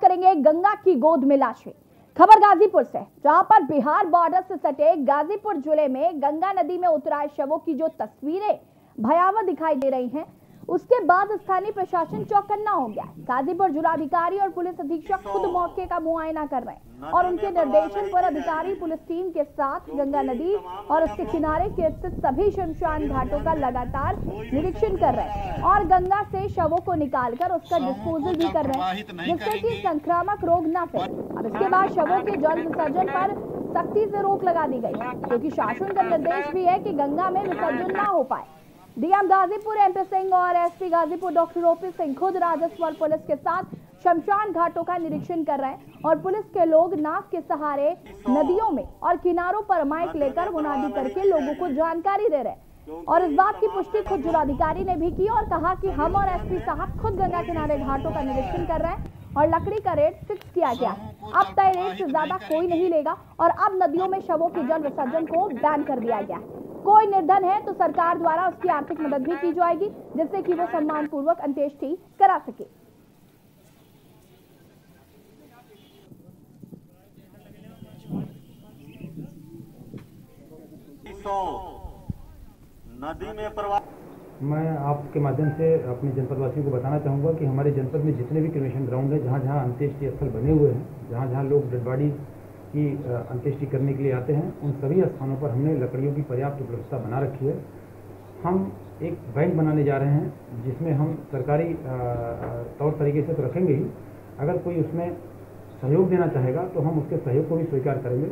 करेंगे गंगा की गोद में लाशें। खबर गाजीपुर से, जहां पर बिहार बॉर्डर से सटे गाजीपुर जिले में गंगा नदी में उतराए शवों की जो तस्वीरें भयावह दिखाई दे रही हैं, उसके बाद स्थानीय प्रशासन चौकन्ना हो गया। गाजीपुर जिलाधिकारी और पुलिस अधीक्षक खुद मौके का मुआयना कर रहे हैं और उनके निर्देशन पर अधिकारी पुलिस टीम के साथ गंगा नदी और उसके किनारे के स्थित सभी शमशान घाटों का लगातार निरीक्षण कर रहे हैं और गंगा से शवों को निकालकर उसका डिस्पोजल भी कर रहे हैं, जिससे कि संक्रामक रोग न फैले। अब इसके बाद शवों के जल विसर्जन पर सख्ती से रोक लगा दी गई, क्योंकि शासन का निर्देश भी है कि गंगा में विसर्जन न हो पाए। डीएम गाजीपुर एमपी सिंह और SP Ghazipur doctor OP Singh खुद राजस्व और पुलिस के साथ शमशान घाटों का निरीक्षण कर रहे हैं और पुलिस के लोग नाव के सहारे नदियों में और किनारों पर माइक लेकर मुनादी करके लोगों को जानकारी दे रहे हैं। और इस बात की पुष्टि खुद जिलाधिकारी ने भी की और कहा कि हम और एसपी साहब खुद गंगा किनारे घाटों का निरीक्षण कर रहे हैं और लकड़ी का रेट फिक्स किया गया। अब तय रेट से ज्यादा कोई नहीं लेगा और अब नदियों में शवों के जल विसर्जन को बैन कर दिया गया। कोई निर्धन है तो सरकार द्वारा उसकी आर्थिक मदद भी की जाएगी, जिससे कि वो सम्मान पूर्वक अंत्येष्टि करा सके। नदी में प्रवाह मैं आपके माध्यम से अपने जनपद वासियों को बताना चाहूँगा कि हमारे जनपद में जितने भी क्रिमेशन ग्राउंड है, जहाँ जहाँ अंत्येष्टि स्थल बने हुए हैं, जहाँ जहाँ लोग डेड बॉडी की अंत्येष्टि करने के लिए आते हैं, उन सभी स्थानों पर हमने लकड़ियों की पर्याप्त उपलब्धता बना रखी है। हम एक बैंक बनाने जा रहे हैं, जिसमें हम सरकारी तौर तरीके से तो रखेंगे ही, अगर कोई उसमें सहयोग देना चाहेगा तो हम उसके सहयोग को भी स्वीकार करेंगे।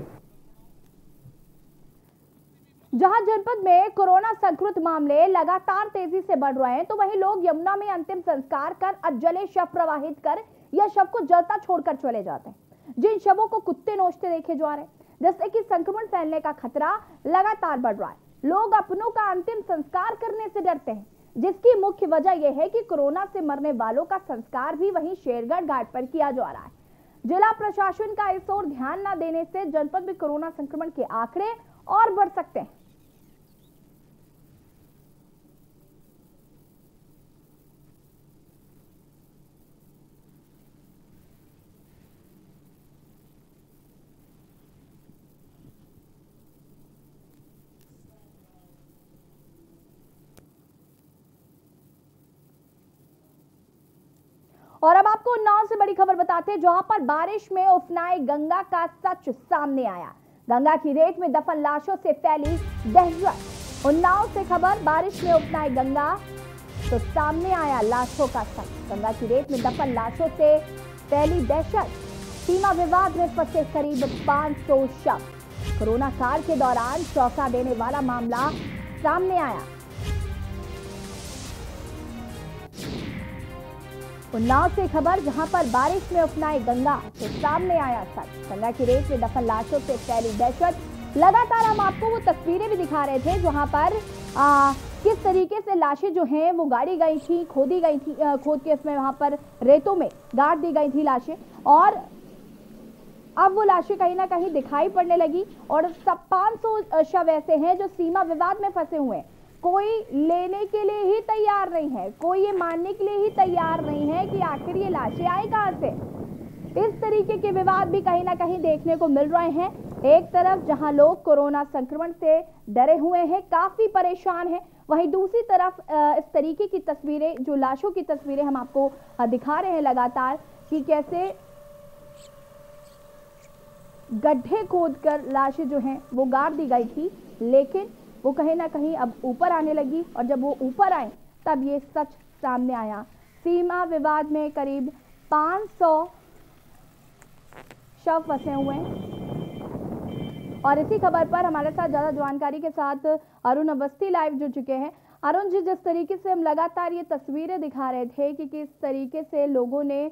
जहां जनपद में कोरोना संक्रमित मामले लगातार तेजी से बढ़ रहे हैं, तो वहीं लोग यमुना में अंतिम संस्कार कर अजले शव प्रवाहित कर या शव को जलता छोड़कर चले जाते हैं, जिन शवों को कुत्ते नोचते देखे जा रहे हैं, जिससे कि संक्रमण फैलने का खतरा लगातार बढ़ रहा है। लोग अपनों का अंतिम संस्कार करने से डरते हैं, जिसकी मुख्य वजह यह है कि कोरोना से मरने वालों का संस्कार भी वहीं शेरगढ़ घाट पर किया जा रहा है। जिला प्रशासन का इस ओर ध्यान न देने से जनपद में कोरोना संक्रमण के आंकड़े और बढ़ सकते हैं। और अब आपको उन्नाव से बड़ी खबर बताते हैं, जहां पर बारिश में उफनाए गंगा का सच सामने आया। गंगा की रेत में दफन लाशों से फैली दहशत। उन्नाव से खबर, बारिश में उफनाए गंगा तो सामने आया लाशों का सच। गंगा की रेत में दफन लाशों से फैली दहशत। सीमा विवाद में फंसे करीब 500 शव। कोरोना काल के दौरान चौंका देने वाला मामला सामने आया। उन्नाव से खबर, जहां पर बारिश में उफनाए गंगा तो सामने आया सच। गंगा की रेत में दफन लाशों से फैली दहशत। लगातार हम आपको वो तस्वीरें भी दिखा रहे थे, जहां पर किस तरीके से लाशें जो हैं वो गाड़ी गई थी, खोदी गई थी, खोद के इसमें वहां पर रेतों में गाड़ दी गई थी लाशें, और अब वो लाशें कहीं ना कहीं दिखाई पड़ने लगी। और सब 500 शव ऐसे हैं जो सीमा विवाद में फंसे हुए हैं। कोई लेने के लिए ही तैयार नहीं है, कोई ये मानने के लिए ही तैयार नहीं है कि आखिर ये लाशें आई कहां से। इस तरीके के विवाद भी कहीं ना कहीं देखने को मिल रहे हैं। एक तरफ जहां लोग कोरोना संक्रमण से डरे हुए हैं, काफी परेशान हैं, वहीं दूसरी तरफ इस तरीके की तस्वीरें, जो लाशों की तस्वीरें हम आपको दिखा रहे हैं लगातार, कि कैसे गड्ढे खोदकर लाशें जो हैं वो गाड़ दी गई थी, लेकिन वो कहीं ना कहीं अब ऊपर आने लगी। और जब वो ऊपर आए तब ये सच सामने आया। सीमा विवाद में करीब 500 शव फंसे हुए हैं। और इसी खबर पर हमारे साथ ज्यादा जानकारी के साथ अरुण अवस्थी लाइव जुड़ चुके हैं। अरुण जी, जिस तरीके से हम लगातार ये तस्वीरें दिखा रहे थे कि किस तरीके से लोगों ने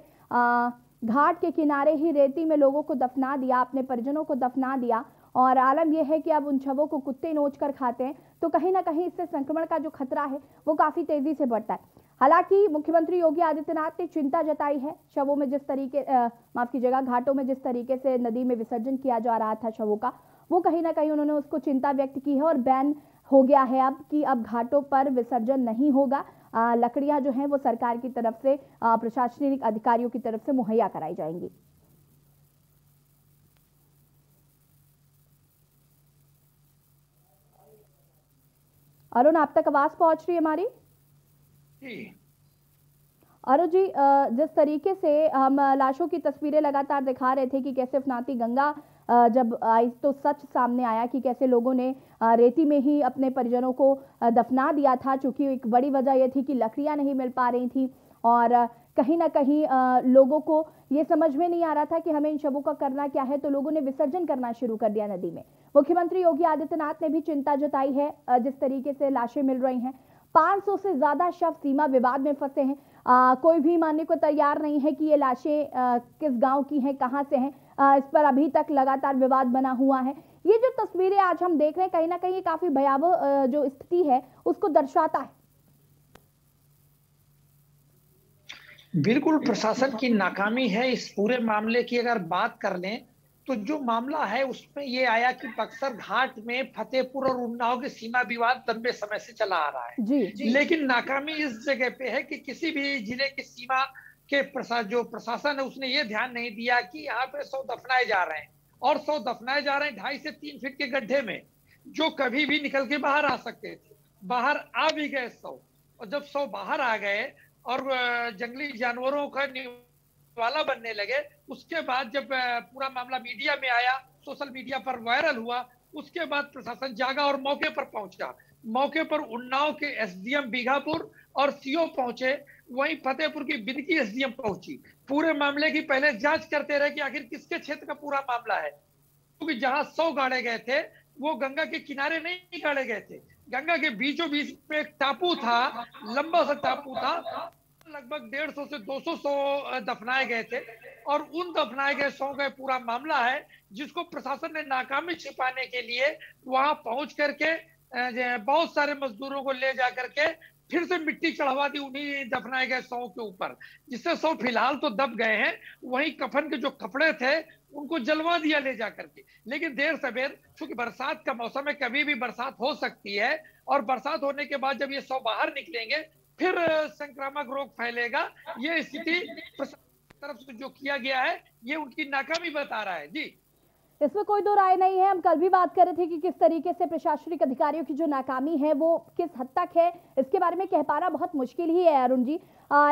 घाट के किनारे ही रेती में लोगों को दफना दिया, अपने परिजनों को दफना दिया, और आलम यह है कि अब उन शवों को कुत्ते नोच कर खाते हैं, तो कहीं ना कहीं इससे संक्रमण का जो खतरा है वो काफी तेजी से बढ़ता है। हालांकि मुख्यमंत्री योगी आदित्यनाथ ने चिंता जताई है शवों में जिस तरीके माफ कीजिएगा घाटों में जिस तरीके से नदी में विसर्जन किया जा रहा था शवों का, वो कहीं ना कहीं उन्होंने उसको चिंता व्यक्त की है और बैन हो गया है अब कि अब घाटों पर विसर्जन नहीं होगा। लकड़ियां जो हैं वो सरकार की तरफ से, प्रशासनिक अधिकारियों की तरफ से मुहैया कराई जाएंगी। अरुण, आप तक आवाज पहुंच रही है हमारी? अरुण जी, जिस तरीके से हम लाशों की तस्वीरें लगातार दिखा रहे थे कि कैसे उफनाती गंगा जब आई तो सच सामने आया कि कैसे लोगों ने रेती में ही अपने परिजनों को दफना दिया था। चूंकि एक बड़ी वजह यह थी कि लकड़ियां नहीं मिल पा रही थी और कहीं ना कहीं लोगों को ये समझ में नहीं आ रहा था कि हमें इन शवों का करना क्या है, तो लोगों ने विसर्जन करना शुरू कर दिया नदी में। मुख्यमंत्री योगी आदित्यनाथ ने भी चिंता जताई है जिस तरीके से लाशें मिल रही हैं। 500 से ज्यादा शव सीमा विवाद में फंसे हैं। कोई भी मानने को तैयार नहीं है कि ये लाशें किस गांव की हैं, कहां से हैं। इस पर अभी तक लगातार विवाद बना हुआ है। ये जो तस्वीरें आज हम देख रहे हैं कहीं ना कहीं काफी भयावह जो स्थिति है उसको दर्शाता है। बिल्कुल प्रशासन की नाकामी है। इस पूरे मामले की अगर बात कर लें तो जो मामला है उसमें ये आया कि बक्सर घाट में फतेहपुर और उन्नाव के सीमा विवाद लंबे समय से चला आ रहा है। जी। लेकिन नाकामी इस जगह पे है कि किसी भी जिले की सीमा के जो प्रशासन है उसने ये ध्यान नहीं दिया कि यहाँ पे 100 दफनाए जा रहे हैं और 100 दफनाए जा रहे हैं 2.5 से 3 फीट के गड्ढे में, जो कभी भी निकल के बाहर आ सकते थे। बाहर आ भी गए 100, और जब 100 बाहर आ गए और जंगली जानवरों का वाला बनने लगे, उसके बाद जब पूरा मामला मीडिया में आया, सोशल मीडिया पर वायरल हुआ, उसके बाद प्रशासन जागा और मौके पर पहुंचा। मौके पर उन्नाव के एसडीएम बीघापुर और सीओ पहुंचे, वहीं फतेहपुर की बिनकी एसडीएम पहुंची। पूरे मामले की पहले जांच करते रहे कि आखिर किसके क्षेत्र का पूरा मामला है, क्योंकि जहां 100 गाड़े गए थे वो गंगा के किनारे नहीं गाड़े गए थे। गंगा के बीचों बीच में एक टापू था, लंबा सा टापू था, लगभग 150 से 200 दफनाए गए थे और उन दफनाए गए 100 का पूरा मामला है, जिसको प्रशासन ने नाकामी छिपाने के लिए वहां पहुंच करके बहुत सारे मजदूरों को ले जा करके फिर से मिट्टी चढ़वा दी उन्हीं दफनाए गए 100 के ऊपर, जिससे 100 फिलहाल तो दब गए हैं। वहीं कफन के जो कपड़े थे उनको जलवा दिया ले जा करके। लेकिन देर सवेर, चूंकि बरसात का मौसम है, कभी भी बरसात हो सकती है और बरसात होने के बाद जब ये 100 बाहर निकलेंगे फिर संक्रामक रोग फैलेगा। ये स्थिति तरफ से जो किया गया है ये उनकी नाकामी बता रहा है। जी, इसमें कोई दो राय नहीं है। हम कल भी बात कर रहे थे कि किस तरीके से प्रशासनिक अधिकारियों की जो नाकामी है वो किस हद तक है, इसके बारे में कह पाना बहुत मुश्किल ही है अरुण जी।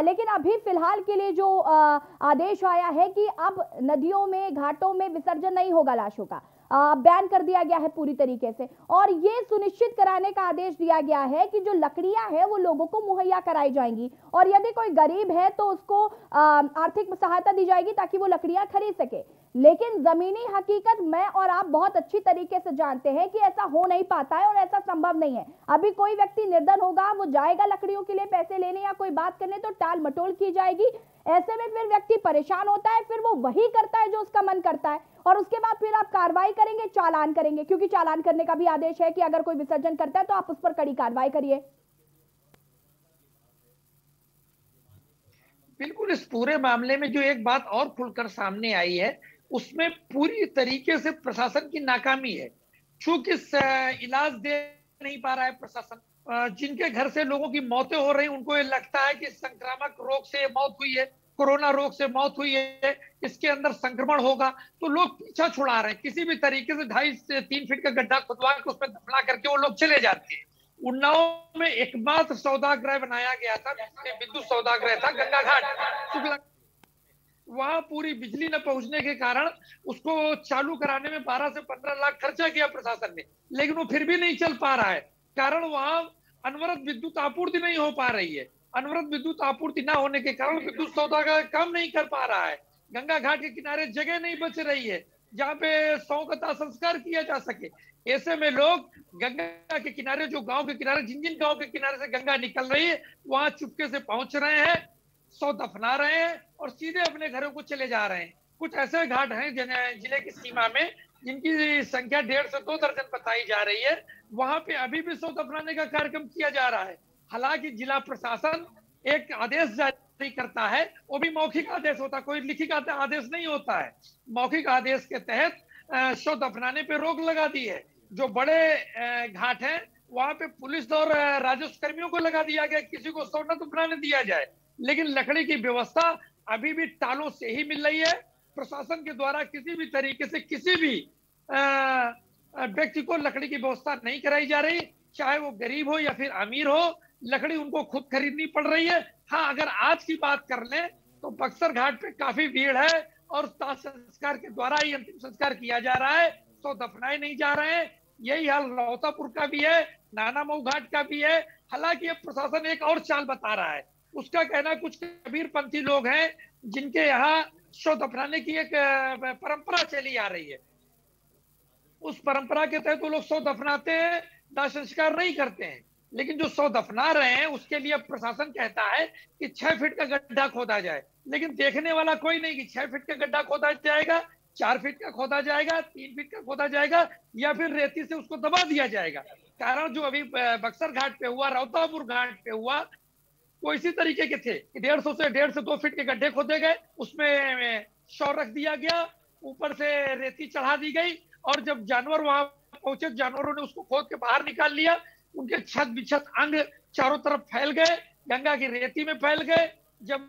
लेकिन अभी फिलहाल के लिए जो आदेश आया है कि अब नदियों में, घाटों में विसर्जन नहीं होगा लाशों का, बैन कर दिया गया है पूरी तरीके से, और ये सुनिश्चित कराने का आदेश दिया गया है कि जो लकड़ियां हैं वो लोगों को मुहैया कराई जाएंगी और यदि कोई गरीब है तो उसको आर्थिक सहायता दी जाएगी ताकि वो लकड़ियां खरीद सके। लेकिन जमीनी हकीकत मैं और आप बहुत अच्छी तरीके से जानते हैं कि ऐसा हो नहीं पाता है और ऐसा संभव नहीं है। अभी कोई व्यक्ति निर्धन होगा, वो जाएगा लकड़ियों के लिए पैसे लेने या कोई बात करने तो टाल मटोल की जाएगी। ऐसे में फिर व्यक्ति परेशान होता है, फिर वो वही करता है जो उसका मन करता है और उसके बाद फिर आप कार्रवाई करेंगे, चालान करेंगे, क्योंकि चालान करने का भी आदेश है कि अगर कोई विसर्जन करता है तो आप उस पर कड़ी कार्रवाई करिए। बिल्कुल। इस पूरे मामले में जो एक बात और खुलकर सामने आई है उसमें पूरी तरीके से प्रशासन की नाकामी है। चूंकि इलाज दे नहीं पा रहा है प्रशासन, जिनके घर से लोगों की मौतें हो रही, उनको ये लगता है कि संक्रामक रोग से मौत हुई है, कोरोना रोग से मौत हुई है, इसके अंदर संक्रमण होगा, तो लोग पीछा छुड़ा रहे हैं। किसी भी तरीके से 2.5 से 3 फीट का गड्ढा खुदवा के उसमें दफना करके वो लोग चले जाते हैं। उन्नाव में एकमात्र सौदागृह बनाया गया था, विद्युत सौदागृह था गंगा घाट, वहां पूरी बिजली न पहुंचने के कारण उसको चालू कराने में 12 से 15 लाख खर्चा किया प्रशासन ने, लेकिन वो फिर भी नहीं चल पा रहा है। कारण वहां अनवरत विद्युत आपूर्ति नहीं हो पा रही है। अनवरत विद्युत आपूर्ति न होने के कारण विद्युत सौदागर काम नहीं कर पा रहा है। गंगा घाट के किनारे जगह नहीं बच रही है जहां पे 100 का दाह संस्कार किया जा सके। ऐसे में लोग गंगा के किनारे, जो गांव के किनारे, जिन गांव के किनारे से गंगा निकल रही है, वहां चुपके से पहुंच रहे हैं, 100 दफना रहे हैं और सीधे अपने घरों को चले जा रहे हैं। कुछ ऐसे घाट हैं जिले की सीमा में जिनकी संख्या 1.5 से 2 दर्जन बताई जा रही है, वहां पे अभी भी 100 दफनाने का कार्यक्रम किया जा रहा है। हालांकि जिला प्रशासन एक आदेश जारी करता है, वो भी मौखिक आदेश होता है, कोई लिखित आदेश नहीं होता है। मौखिक आदेश के तहत 100 दफनाने पे रोक लगा दी है। जो बड़े घाट हैं वहां पे पुलिस और राजस्व कर्मियों को लगा दिया गया, किसी को सोना तो बनाने दिया जाए, लेकिन लकड़ी की व्यवस्था अभी भी तालों से ही मिल रही है। प्रशासन के द्वारा किसी भी तरीके से किसी भी व्यक्ति को लकड़ी की व्यवस्था नहीं कराई जा रही, चाहे वो गरीब हो या फिर अमीर हो, लकड़ी उनको खुद खरीदनी पड़ रही है। हाँ, अगर आज की बात कर लें तो बक्सर घाट पे काफी भीड़ है और दाह संस्कार के द्वारा ही अंतिम संस्कार किया जा रहा है, तो दफनाए नहीं जा रहे हैं। यही हाल रोहतापुर का भी है, नानामऊ घाट का भी है। हालांकि अब प्रशासन एक और चाल बता रहा है। उसका कहना कुछ कबीरपंथी लोग हैं जिनके यहाँ शव दफनाने की एक परंपरा चली आ रही है, उस परंपरा के तहत वो लोग शव दफनाते हैं, दाह संस्कार नहीं करते हैं। लेकिन जो शव दफना रहे हैं उसके लिए प्रशासन कहता है कि 6 फीट का गड्ढा खोदा जाए, लेकिन देखने वाला कोई नहीं कि 6 फीट का गड्ढा खोदा जाएगा, 4 फीट का खोदा जाएगा, 3 फीट का खोदा जाएगा, या फिर रेती से उसको दबा दिया जाएगा। कारण जो अभी बक्सर घाट पे हुआ, रोहतापुर घाट पे हुआ, वो इसी तरीके के थे कि 1.5 से 2 फीट के गड्ढे खोदे गए, उसमें शव रख दिया गया, ऊपर से रेती चढ़ा दी गई, और जब जानवर वहां पहुंचे, जानवरों ने उसको खोद के बाहर निकाल लिया। उनके छत बिछत अंग चारों तरफ फैल गए, गंगा की रेती में फैल गए। जब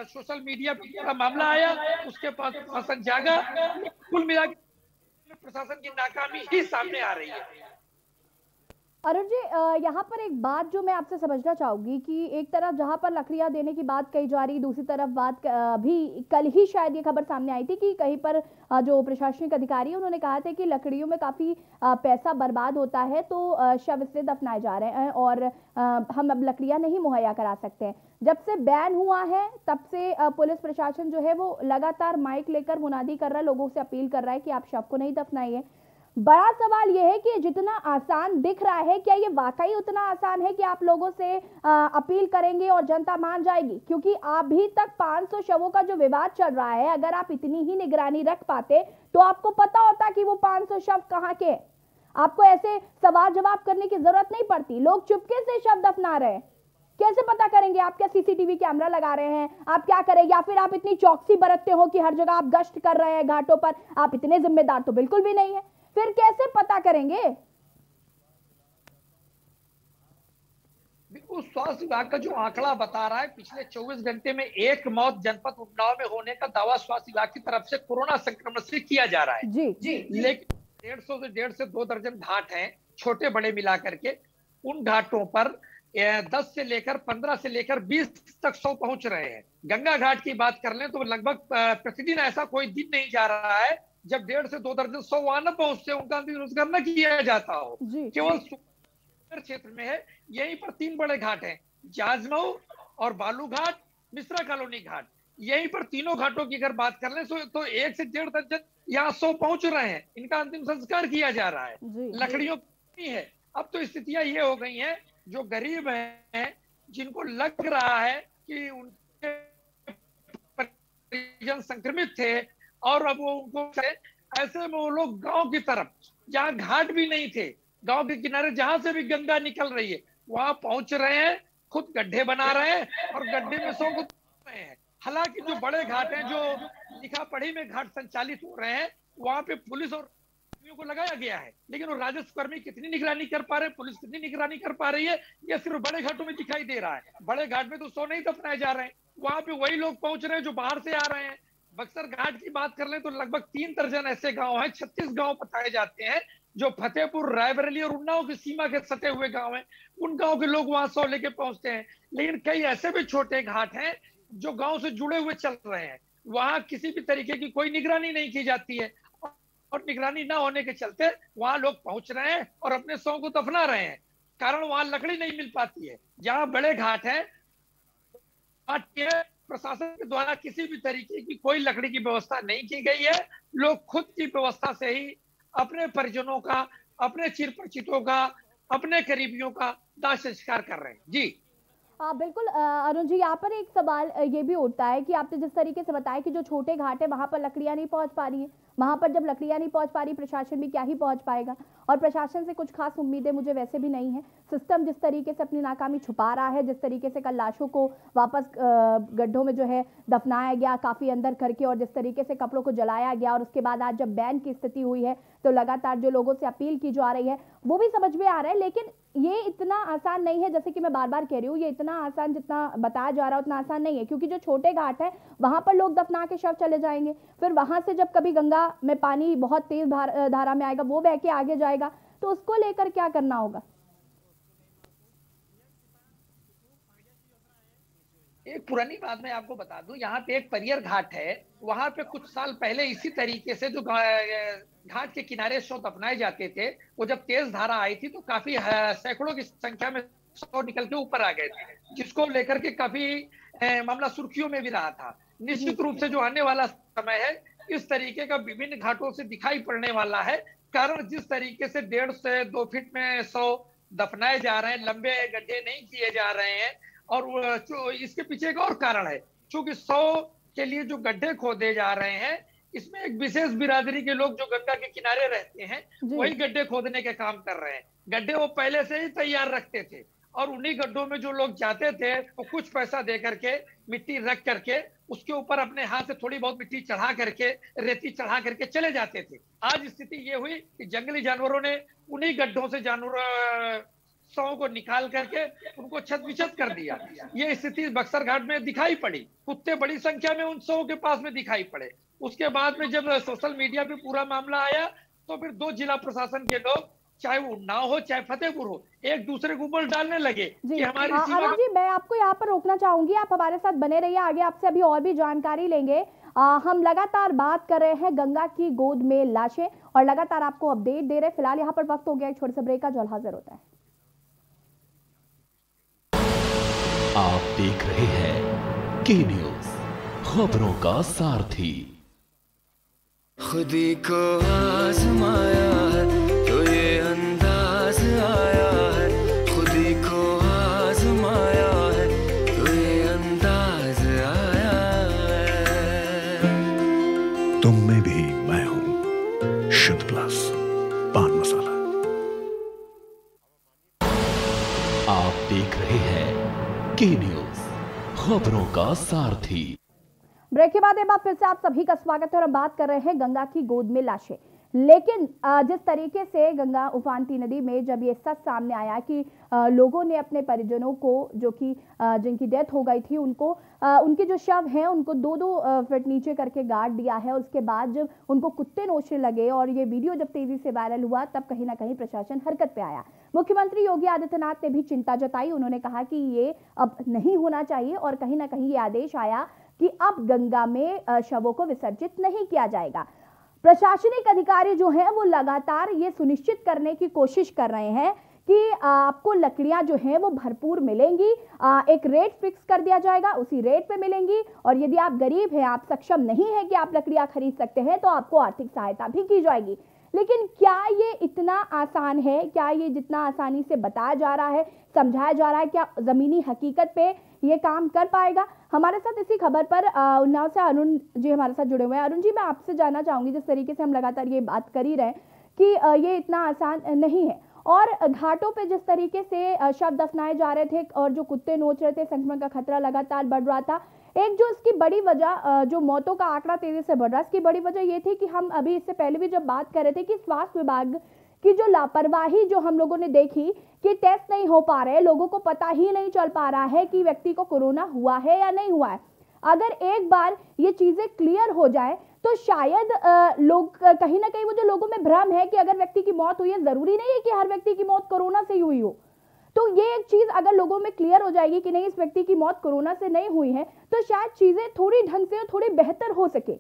सोशल मीडिया पर पूरा मामला आया, उसके बाद प्रशासन जागा। कुल मिलाकर प्रशासन की नाकामी ही सामने आ रही है। अरुण जी, यहाँ पर एक बात जो मैं आपसे समझना चाहूंगी कि एक तरफ जहाँ पर लकड़ियाँ देने की बात कही जा रही, दूसरी तरफ बात भी कल ही शायद ये खबर सामने आई थी कि कहीं पर जो प्रशासनिक अधिकारी उन्होंने कहा था कि लकड़ियों में काफ़ी पैसा बर्बाद होता है, तो शव इसलिए दफनाए जा रहे हैं और हम अब लकड़ियाँ नहीं मुहैया करा सकते हैं। जब से बैन हुआ है तब से पुलिस प्रशासन जो है वो लगातार माइक लेकर मुनादी कर रहा है, लोगों से अपील कर रहा है कि आप शव को नहीं दफनाइए। बड़ा सवाल यह है कि जितना आसान दिख रहा है, क्या ये वाकई उतना आसान है कि आप लोगों से अपील करेंगे और जनता मान जाएगी? क्योंकि अभी तक 500 शवों का जो विवाद चल रहा है, अगर आप इतनी ही निगरानी रख पाते तो आपको पता होता कि वो 500 शव कहाँ के। आपको ऐसे सवाल जवाब करने की जरूरत नहीं पड़ती। लोग चुपके से शव दफना रहे हैं, कैसे पता करेंगे? आप क्या सीसीटीवी कैमरा लगा रहे हैं? आप क्या करें? या फिर आप इतनी चौकसी बरतते हो कि हर जगह आप गश्त कर रहे हैं घाटों पर? आप इतने जिम्मेदार तो बिल्कुल भी नहीं है, फिर कैसे पता करेंगे? बिल्कुल, स्वास्थ्य विभाग का जो आंकड़ा बता रहा है, पिछले 24 घंटे में 1 मौत जनपद उन्नाव में होने का दावा स्वास्थ्य विभाग की तरफ से कोरोना संक्रमण से किया जा रहा है। जी। लेकिन 150 से 2 दर्जन घाट हैं, छोटे बड़े मिलाकर के। उन घाटों पर 10 से लेकर 15 से लेकर 20 तक 100 पहुंच रहे हैं। गंगा घाट की बात कर लें तो लगभग प्रतिदिन ऐसा कोई दिन नहीं जा रहा है जब 1.5 से 2 दर्जन 100 वहां न पहुंचते, उनका अंतिम संस्कार न किया जाता हो। केवल क्षेत्र में है, यहीं पर 3 बड़े घाट हैं, जाजमऊ और बालू घाट, मिश्रा कॉलोनी घाट। यहीं पर तीनों घाटों की अगर बात कर लें तो 1 से 1.5 दर्जन यहाँ 100 पहुंच रहे हैं, इनका अंतिम संस्कार किया जा रहा है। लकड़ियों की है। अब तो स्थितियां ये हो गई हैं, जो गरीब हैं, जिनको लग रहा है कि उनके परिजन संक्रमित थे और अब वो उनको, ऐसे में वो लोग गांव की तरफ, जहां घाट भी नहीं थे, गांव के किनारे जहां से भी गंगा निकल रही है, वहां पहुंच रहे हैं, खुद गड्ढे बना रहे हैं और गड्ढे में सौ को रहे हैं। हालांकि जो बड़े घाट हैं, जो लिखा पढ़ी में घाट संचालित हो रहे हैं, वहां पे पुलिस और को लगाया गया है, लेकिन वो राजस्व कर्मी कितनी निगरानी कर पा रहे हैं, पुलिस कितनी निगरानी कर पा रही है, ये सिर्फ बड़े घाटों में दिखाई दे रहा है। बड़े घाट में तो 100 नहीं दफनाए जा रहे हैं, वहां पे वही लोग पहुंच रहे हैं जो बाहर से आ रहे हैं। बक्सर घाट की बात कर लें तो लगभग 3 दर्जन ऐसे गांव हैं, 36 गांव बताए जाते हैं, जो फतेहपुर, रायबरेली और उन्नाव की सीमा के सटे हुए गांव हैं। उन गांव के लोग वहां 100 लेके पहुंचते हैं। लेकिन कई ऐसे भी छोटे घाट हैं जो गांव से जुड़े हुए चल रहे हैं, वहां किसी भी तरीके की कोई निगरानी नहीं की जाती है, और निगरानी ना होने के चलते वहां लोग पहुंच रहे हैं और अपने सौ को दफना रहे हैं। कारण वहां लकड़ी नहीं मिल पाती है। जहां बड़े घाट हैं, प्रशासन के द्वारा किसी भी तरीके की कोई लकड़ी की व्यवस्था नहीं की गई है। लोग खुद की व्यवस्था से ही अपने परिजनों का, अपने चिर परिचितों का, अपने करीबियों का दाह संस्कार कर रहे हैं। जी बिल्कुल अरुण जी, यहाँ पर एक सवाल ये भी उठता है कि आपने जिस तरीके से बताया कि जो छोटे घाट है वहां पर लकड़ियां नहीं पहुंच पा रही है, वहां पर जब लकड़ियां नहीं पहुंच पा रही, प्रशासन भी क्या ही पहुंच पाएगा। और प्रशासन से कुछ खास उम्मीदें मुझे वैसे भी नहीं है। सिस्टम जिस तरीके से अपनी नाकामी छुपा रहा है, जिस तरीके से कल लाशों को वापस गड्ढों में जो है दफनाया गया काफी अंदर करके, और जिस तरीके से कपड़ों को जलाया गया, और उसके बाद आज जब बैन की स्थिति हुई है तो लगातार जो लोगों से अपील की जा रही है वो भी समझ में आ रहा है। लेकिन ये इतना आसान नहीं है, जैसे कि मैं बार बार कह रही हूँ, ये इतना आसान जितना बताया जा रहा है उतना आसान नहीं है, क्योंकि जो छोटे घाट है वहां पर लोग दफना के शव चले जाएंगे, फिर वहां से जब कभी गंगा में पानी बहुत तेज धारा में आएगा, वो बह के आगे जाएगा, तो उसको लेकर क्या करना होगा? एक पुरानी बात मैं आपको बता दूं, यहाँ पे एक परियर घाट है, वहां पे कुछ साल पहले इसी तरीके से जो घाट के किनारे शव दफनाए जाते थे, वो जब तेज धारा आई थी तो काफी सैकड़ों की संख्या में शव निकल के ऊपर आ गए थे, जिसको लेकर के काफी मामला सुर्खियों में भी रहा था। निश्चित रूप से जो आने वाला समय है इस तरीके का विभिन्न घाटों से दिखाई पड़ने वाला है, कारण जिस तरीके से 1.5 से 2 फीट में शव दफनाए जा रहे हैं, लंबे गड्ढे नहीं किए जा रहे हैं। और जो इसके पीछे एक और कारण है, क्योंकि 100 के लिए जो गड्ढे खोदे जा रहे हैं, इसमें एक विशेष बिरादरी के लोग जो गंगा के किनारे रहते हैं वही गड्ढे खोदने के काम कर रहे हैं। गड्ढे वो पहले से ही तैयार रखते थे और उन्हीं गड्ढों में जो लोग जाते थे वो कुछ पैसा दे करके मिट्टी रख करके उसके ऊपर अपने हाथ से थोड़ी बहुत मिट्टी चढ़ा करके, रेती चढ़ा करके चले जाते थे। आज स्थिति ये हुई कि जंगली जानवरों ने उन्हीं गड्ढों से जानवर शवों को निकाल करके उनको छत विछत कर दिया। ये स्थिति बक्सर घाट में दिखाई पड़ी, कुत्ते बड़ी संख्या में उन शवों के पास में दिखाई पड़े। उसके बाद में जब सोशल मीडिया पे पूरा मामला आया तो फिर 2 जिला प्रशासन के लोग, चाहे वो उन्नाव हो चाहे फतेहपुर हो, एक दूसरे को उबल डालने लगे कि हमारी सीमा। अरुण जी, मैं आपको यहाँ पर रोकना चाहूंगी, आप हमारे साथ बने रहिए, आगे आपसे अभी और भी जानकारी लेंगे। हम लगातार बात कर रहे हैं गंगा की गोद में लाशें और लगातार आपको अपडेट दे रहे हैं। फिलहाल यहाँ पर वक्त हो गया एक छोटे से ब्रेक का, जो हाजिर होता है। आप देख रहे हैं के न्यूज, खबरों का सारथी। खुदी को आजमाया है तो ये अंदाज आया है, खुदी को आजमाया है तो ये अंदाज आया है। तुम में भी मैं हूं, शुद्ध प्लस पान मसाला। आप देख रहे हैं के न्यूज, खबरों का सारथी। ब्रेक के बाद एक बार फिर से आप सभी का स्वागत है और हम बात कर रहे हैं गंगा की गोद में लाशें। लेकिन जिस तरीके से गंगा उफानती नदी में जब ये सच सामने आया कि लोगों ने अपने परिजनों को, जो कि जिनकी डेथ हो गई थी, उनको उनके जो शव हैं उनको 2-2 फीट नीचे करके गाड़ दिया है। उसके बाद जब उनको कुत्ते नोचने लगे और ये वीडियो जब तेजी से वायरल हुआ, तब कहीं ना कहीं प्रशासन हरकत पे आया। मुख्यमंत्री योगी आदित्यनाथ ने भी चिंता जताई। उन्होंने कहा कि ये अब नहीं होना चाहिए और कहीं ना कहीं ये आदेश आया कि अब गंगा में शवों को विसर्जित नहीं किया जाएगा। प्रशासनिक अधिकारी जो हैं वो लगातार ये सुनिश्चित करने की कोशिश कर रहे हैं कि आपको लकड़ियां जो हैं वो भरपूर मिलेंगी। एक रेट फिक्स कर दिया जाएगा, उसी रेट पे मिलेंगी। और यदि आप गरीब हैं, आप सक्षम नहीं है कि आप लकड़ियां खरीद सकते हैं, तो आपको आर्थिक सहायता भी की जाएगी। लेकिन क्या ये इतना आसान है? क्या ये जितना आसानी से बताया जा रहा है, समझाया जा रहा है, क्या जमीनी हकीकत पे ये काम कर पाएगा? हमारे साथ इसी खबर पर उन्नाव से अरुण जी हमारे साथ जुड़े हुए हैं। अरुण जी, मैं आपसे जानना चाहूंगी, जिस तरीके से हम लगातार ये बात कर ही रहे हैं कि ये इतना आसान नहीं है, और घाटों पे जिस तरीके से शव दफनाए जा रहे थे और जो कुत्ते नोच रहे थे, संक्रमण का खतरा लगातार बढ़ रहा था। एक जो इसकी बड़ी वजह, जो मौतों का आंकड़ा तेजी से बढ़ रहा है, इसकी बड़ी वजह ये थी कि हम अभी इससे पहले भी जब बात कर रहे थे कि स्वास्थ्य विभाग की जो लापरवाही जो हम लोगों ने देखी कि टेस्ट नहीं हो पा रहे, लोगों को पता ही नहीं चल पा रहा है कि व्यक्ति को कोरोना हुआ है या नहीं हुआ है। अगर एक बार ये चीजें क्लियर हो जाए तो शायद लोग कहीं ना कहीं, वो जो लोगों में भ्रम है कि अगर व्यक्ति की मौत हुई है, जरूरी नहीं है कि हर व्यक्ति की मौत कोरोना से ही हुई हो। तो ये एक चीज अगर लोगों में क्लियर हो जाएगी कि नहीं, इस व्यक्ति की मौत कोरोना से नहीं हुई है, तो शायद चीजें थोड़ी ढंग से और थोड़ी बेहतर हो सके।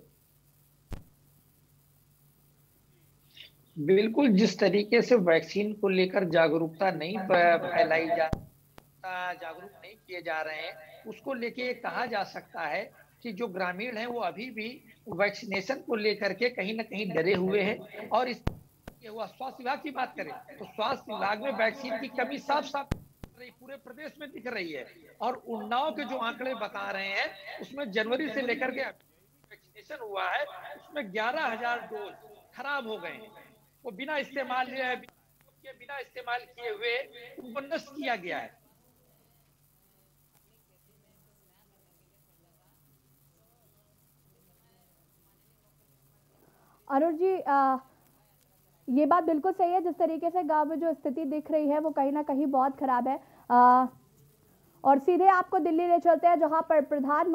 बिल्कुल, जिस तरीके से वैक्सीन को लेकर जागरूकता नहीं फैलाई जागरूक नहीं किए जा रहे हैं, उसको लेके कहा जा सकता है कि जो ग्रामीण हैं वो अभी भी वैक्सीनेशन को लेकर के कहीं ना कहीं डरे हुए हैं। और इस स्वास्थ्य विभाग की बात करें तो स्वास्थ्य विभाग में वैक्सीन की कमी साफ साफ पूरे प्रदेश में दिख रही है। और उन्नाव के जो आंकड़े बता रहे हैं उसमें जनवरी से लेकर के वैक्सीनेशन हुआ है, उसमें 11,000 डोज खराब हो गए हैं। वो बिना इस्तेमाल किए हुए उनको नष्ट किया गया है। अरुण जी, ये बात बिल्कुल सही है। जिस तरीके से गांव में जो स्थिति दिख रही है वो कहीं ना कहीं बहुत खराब है। और सीधे आपको दिल्ली ले चलते हैं, जहां पर प्रधानमंत्री